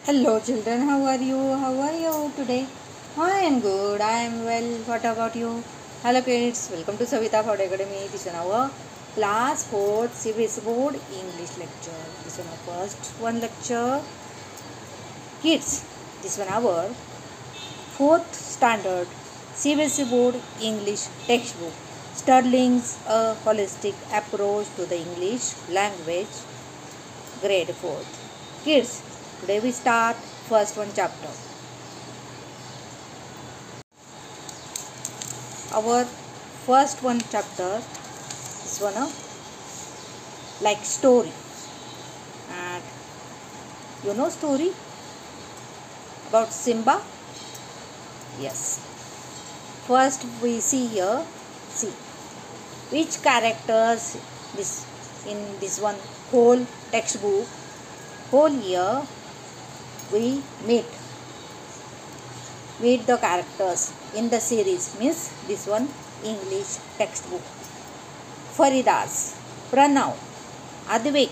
Hello children, how are you? How are you today? I am good, I am well. What about you? Hello kids, welcome to Savita Ford Academy. This is our class 4th CBSE board English lecture. This is our first one lecture. Kids, this is our 4th standard CBSE board English textbook. Sterling's a holistic approach to the English language, grade 4th. Kids, today we start first one chapter. Our first one chapter is one like story, and you know story about Simba. Yes. First we see here. See which characters this in this one whole textbook. Whole year we meet the characters in the series, means this one English textbook. Faridas, Pranav, Advik,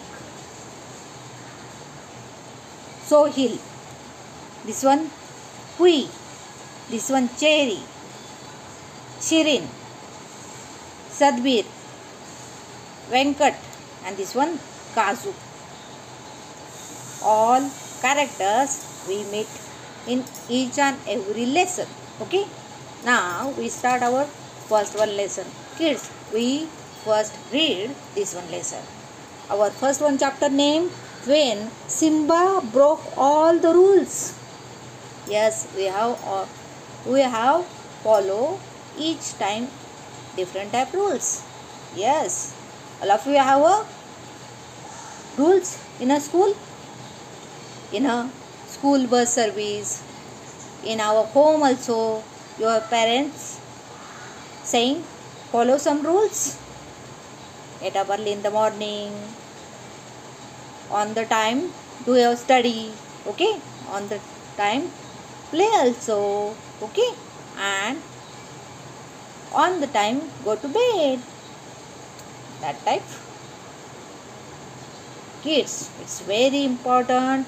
Sohil, this one Kui, this one Cherry, Shirin, Sadbir, Venkat, and this one Kazu. All characters we meet in each and every lesson. Okay, now we start our first one lesson. Kids, we first read this one lesson. Our first one chapter name, when Simba broke all the rules. Yes, we have follow each time different type rules. Yes, all of you have a rules in a school, in a school bus service, in our home also. Your parents saying follow some rules. Get up early in the morning, on the time do your study, okay, on the time play also, okay, and on the time go to bed. That type. Kids, it's very important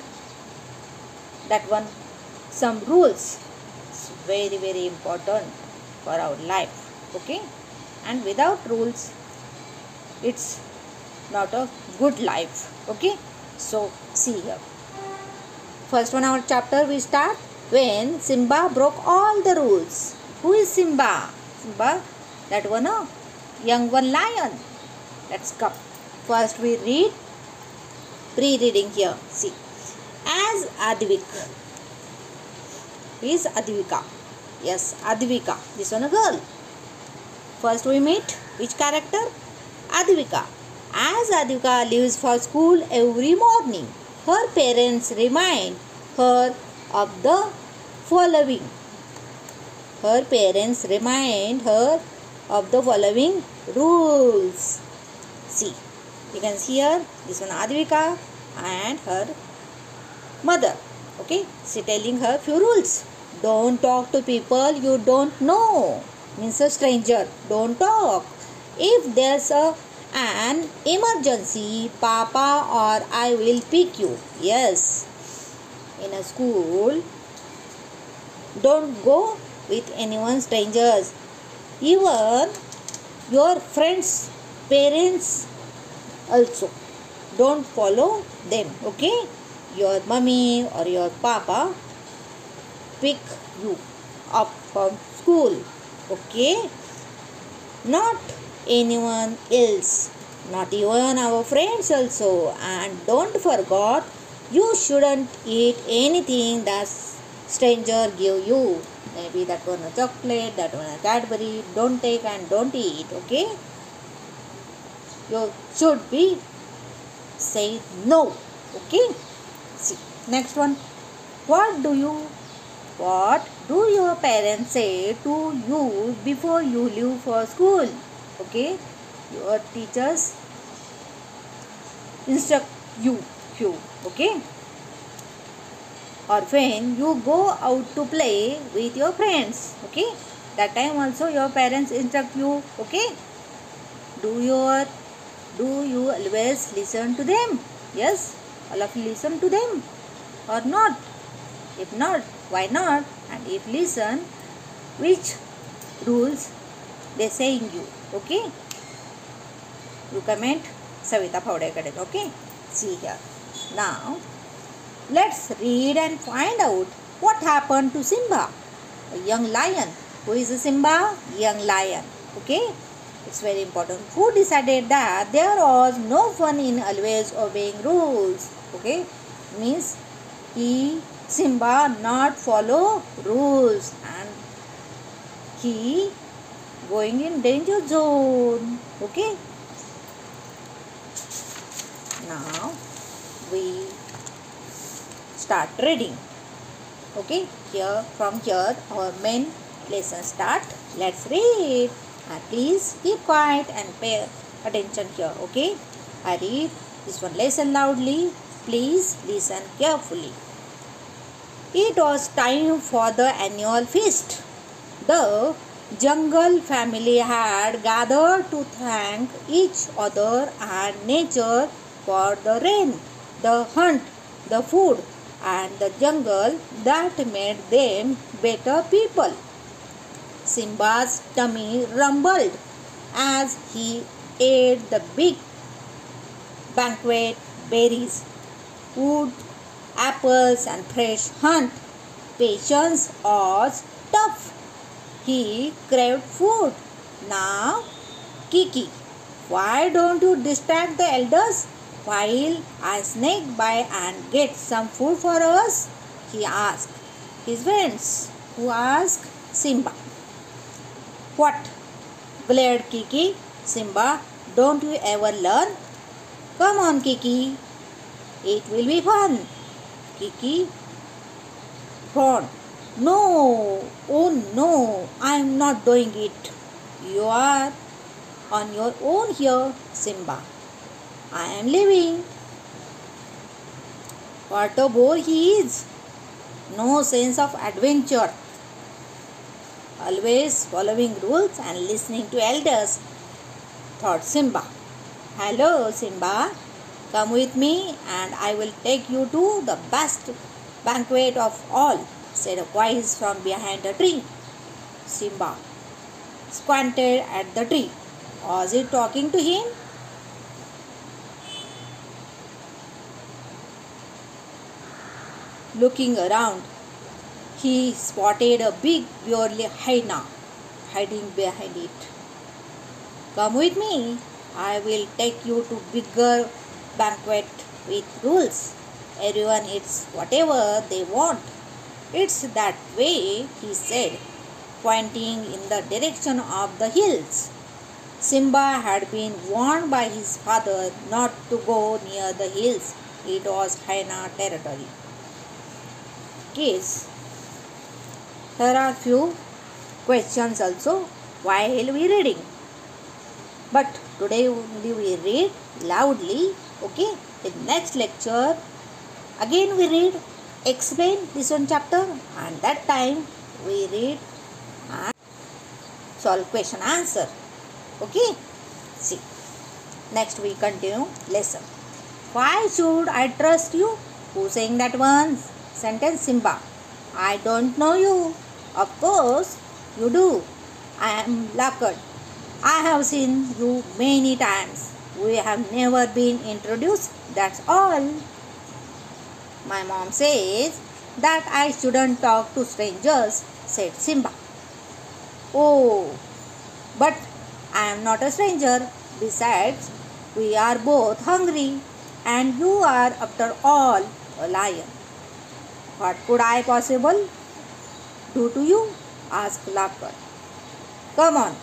that one, some rules. It's very important for our life, okay, and without rules it's not a good life, okay. So see here, first one our chapter we start when Simba broke all the rules. Who is Simba? Simba, that one, young one lion. Let's come. First we read pre-reading here. See, as Advik. Who is Advika? Yes, Advika. This one a girl. First we meet which character? Advika. As Advika leaves for school every morning, her parents remind her of the following. Her parents remind her of the following rules. See, you can see here, this one Advika and her mother, okay, she telling her few rules. Don't talk to people you don't know, means a stranger. Don't talk. If there's an emergency, Papa or I will pick you. Yes, in a school don't go with anyone strangers, even your friends parents also don't follow them, okay. Your mummy or your papa pick you up from school, okay, not anyone else, not even our friends also. And don't forget, you shouldn't eat anything that stranger give you. Maybe that one a chocolate, that one a Cadbury. Don't take and don't eat, okay. You should be say no, okay. See, next one. What do your parents say to you before you leave for school? Okay, your teachers instruct you, okay. Or when you go out to play with your friends, okay, that time also your parents instruct you, okay. Do you always listen to them? Yes, all of you listen to them or not? If not, why not? And if listen, which rules they saying you? Okay? You comment Savita Phawdekar. Okay? See here. Now, let's read and find out what happened to Simba, a young lion. Who is Simba? Young lion. Okay? It's very important. Who decided that there was no fun in always obeying rules? Okay? Means Simba not follow rules and he going in danger zone. Okay? Now we start reading. Okay, from here our main lesson start. Let's read. Please keep quiet and pay attention here. Okay, I read this one lesson loudly. Please listen carefully. It was time for the annual feast. The jungle family had gathered to thank each other and nature for the rain, the hunt, the food, and the jungle that made them better people. Simba's tummy rumbled as he ate the big banquet berries, wood, apples, and fresh hunt. Patience was tough. He craved food. Now, Kiki, why don't you distract the elders while I sneak by and get some food for us? He asked his friends, who asked Simba. What? Glared Kiki. Simba, don't you ever learn? Come on, Kiki. It will be fun. Kiki frowned. No, oh no, I am not doing it. You are on your own here, Simba. I am leaving. What a bore he is. No sense of adventure. Always following rules and listening to elders, thought Simba. Hello, Simba. Come with me and I will take you to the best banquet of all, said a voice from behind a tree. Simba squinted at the tree. Was it talking to him? Looking around, he spotted a big burly hyena hiding behind it. Come with me. I will take you to bigger banquet with rules. Everyone eats whatever they want. It's that way, he said, pointing in the direction of the hills. Simba had been warned by his father not to go near the hills. It was hyena territory. Kids, here are few questions also while we reading. But today only we read loudly. Okay, in next lecture again we read, explain this one chapter, and that time we read and solve question answer. Okay, see, next we continue lesson. Why should I trust you? Who saying that one sentence? Simba. I don't know you. Of course you do. I am Lakad. I have seen you many times. We have never been introduced, that's all. My mom says that I shouldn't talk to strangers, said Simba. Oh, but I am not a stranger. Besides, we are both hungry and you are, after all, a lion. What could I possibly do to you? asked Lakad. Come on,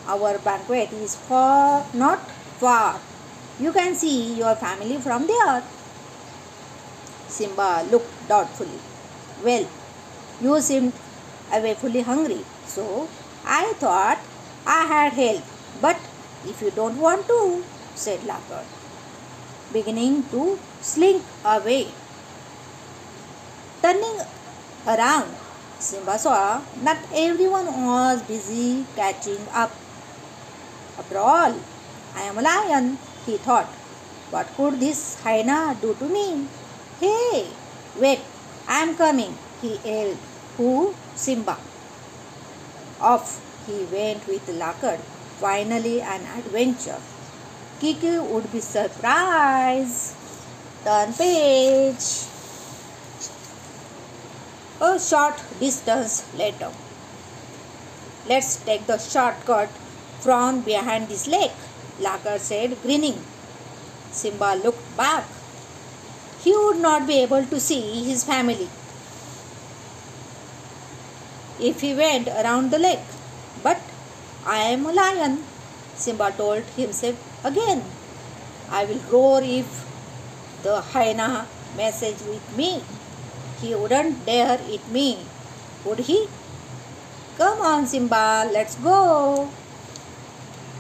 our banquet is not far. You can see your family from there. Simba looked doubtfully. Well, you seemed awfully hungry, so I thought I had help. But if you don't want to, said Lakad, beginning to slink away. Turning around, Simba saw that everyone was busy catching up. After all, I am a lion, he thought. What could this hyena do to me? Hey, wait, I am coming. he yelled. Who? Simba. Off he went with Lakad. Finally an adventure. Kiki would be surprised. Turn page. A short distance later. Let's take the shortcut from behind this lake, Lakad said, grinning. Simba looked back. He would not be able to see his family if he went around the lake. But I am a lion, Simba told himself again. I will roar if the hyena messes with me. He wouldn't dare eat me, would he? Come on, Simba, let's go.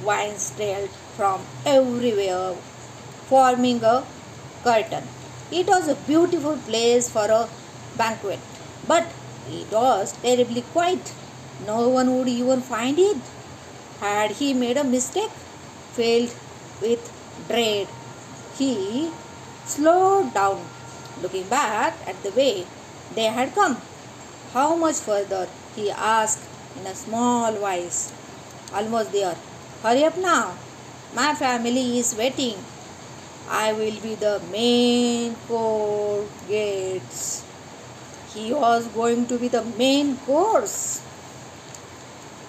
Vines trailed from everywhere, forming a curtain. It was a beautiful place for a banquet, but it was terribly quiet. No one would even find it. Had he made a mistake? Filled with dread, he slowed down, looking back at the way they had come. How much further? He asked in a small voice. Almost there. Hurry up now. My family is waiting. I will be the main court gates. He was going to be the main course.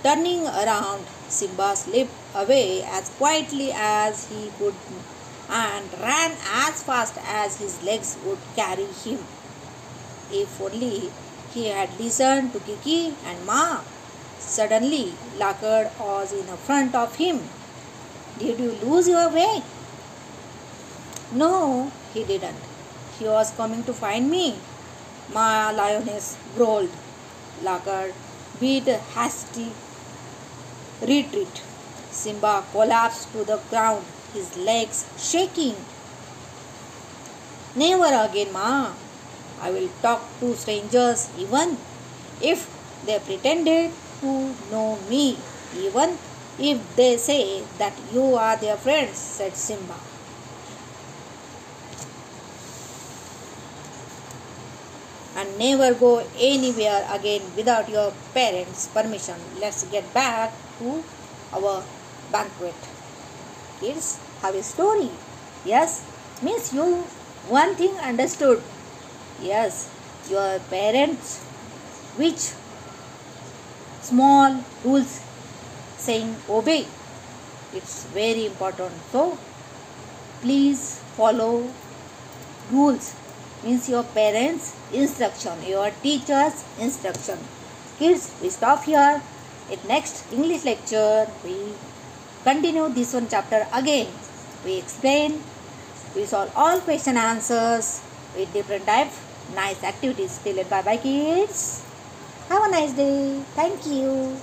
Turning around, Simba slipped away as quietly as he could and ran as fast as his legs would carry him. If only he had listened to Kiki and Ma. Suddenly, Lakad was in front of him. Did you lose your way? No, he didn't. He was coming to find me. Ma lioness growled. Lakad beat a hasty retreat. Simba collapsed to the ground, his legs shaking. Never again, Ma. I will talk to strangers even if they pretended to know me, even if they say that you are their friends, said Simba. And never go anywhere again without your parents' permission. Let's get back to our banquet. Kids, have a story. Yes, means you one thing understood. Yes, your parents, which small rules saying obey. It's very important. So, please follow rules. Means your parents' instruction, your teacher's instruction. Kids, we stop here. In next English lecture, we continue this one chapter again. We explain, we solve all question answers with different type nice activities. Till it, bye bye kids. Have a nice day. Thank you.